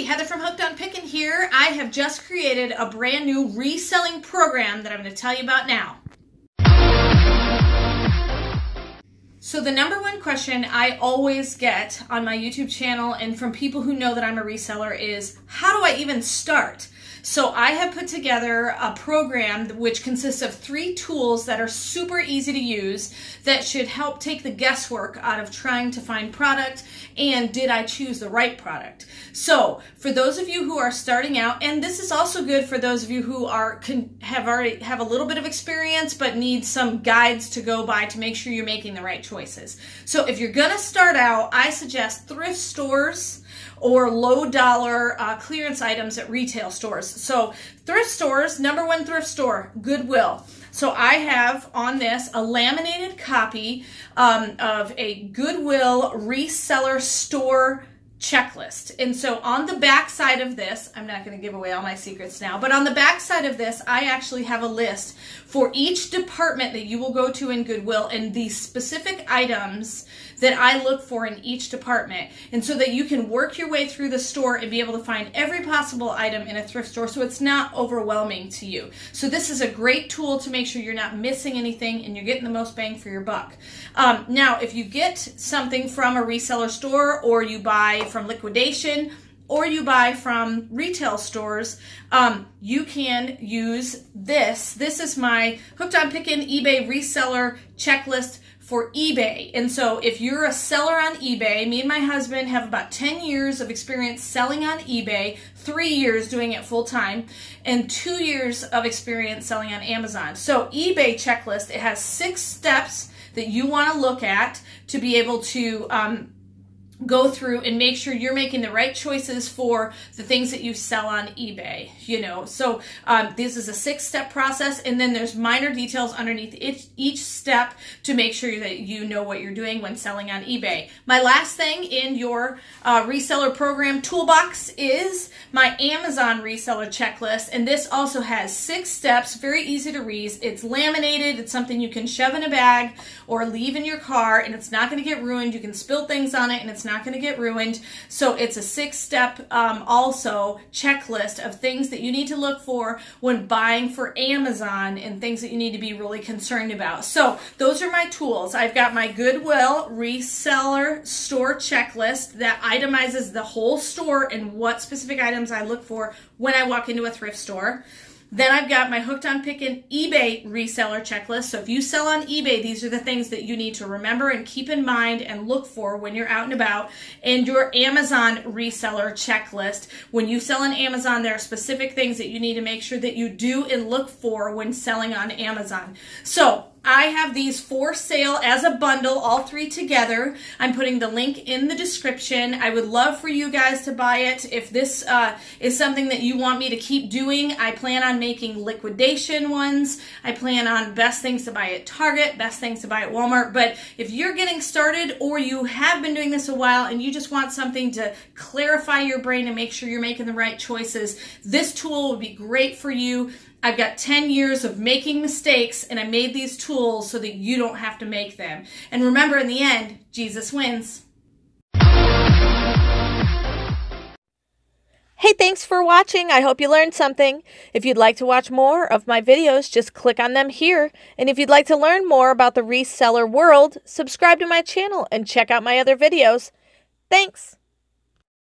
Heather from Hooked on Pickin here. I have just created a brand new reselling program that I'm going to tell you about now. So the number one question I always get on my YouTube channel and from people who know that I'm a reseller is, how do I even start? So I have put together a program which consists of 3 tools that are super easy to use that should help take the guesswork out of trying to find product and did I choose the right product. So for those of you who are starting out, and this is also good for those of you who have a little bit of experience but need some guides to go by to make sure you're making the right choices. So if you're gonna start out, I suggest thrift stores or low dollar clearance items at retail stores. So thrift stores, number one thrift store, Goodwill. So I have on this a laminated copy of a Goodwill reseller store checklist. And so on the back side of this, I'm not going to give away all my secrets now, but on the back side of this, I actually have a list for each department that you will go to in Goodwill and the specific items that I look for in each department. And so that you can work your way through the store and be able to find every possible item in a thrift store so it's not overwhelming to you. So this is a great tool to make sure you're not missing anything and you're getting the most bang for your buck. Now, if you get something from a reseller store or you buy from liquidation or you buy from retail stores, you can use this. This is my Hooked on Pickin eBay reseller checklist for eBay. And so if you're a seller on eBay, me and my husband have about 10 years of experience selling on eBay, 3 years doing it full time, and 2 years of experience selling on Amazon. So eBay checklist, it has 6 steps that you want to look at to be able to go through and make sure you're making the right choices for the things that you sell on eBay, you know. So this is a 6-step process, and then there's minor details underneath each step to make sure that you know what you're doing when selling on eBay. My last thing in your reseller program toolbox is my Amazon reseller checklist, and this also has 6 steps, very easy to read. It's laminated, it's something you can shove in a bag or leave in your car, and it's not going to get ruined. You can spill things on it, and it's not going to get ruined. So it's a 6-step also checklist of things that you need to look for when buying for Amazon and things that you need to be really concerned about. So those are my tools. I've got my Goodwill reseller store checklist that itemizes the whole store and what specific items I look for when I walk into a thrift store. Then I've got my Hooked on Pickin eBay reseller checklist. So if you sell on eBay, these are the things that you need to remember and keep in mind and look for when you're out and about. And your Amazon reseller checklist. When you sell on Amazon, there are specific things that you need to make sure that you do and look for when selling on Amazon. So I have these for sale as a bundle, all 3 together. I'm putting the link in the description. I would love for you guys to buy it. If this is something that you want me to keep doing, I plan on making liquidation ones. I plan on best things to buy at Target, best things to buy at Walmart. But if you're getting started or you have been doing this a while and you just want something to clarify your brain and make sure you're making the right choices, this tool would be great for you. I've got 10 years of making mistakes, and I made these tools so that you don't have to make them. And remember, in the end, Jesus wins. Hey, thanks for watching. I hope you learned something. If you'd like to watch more of my videos, just click on them here. And if you'd like to learn more about the reseller world, subscribe to my channel and check out my other videos. Thanks.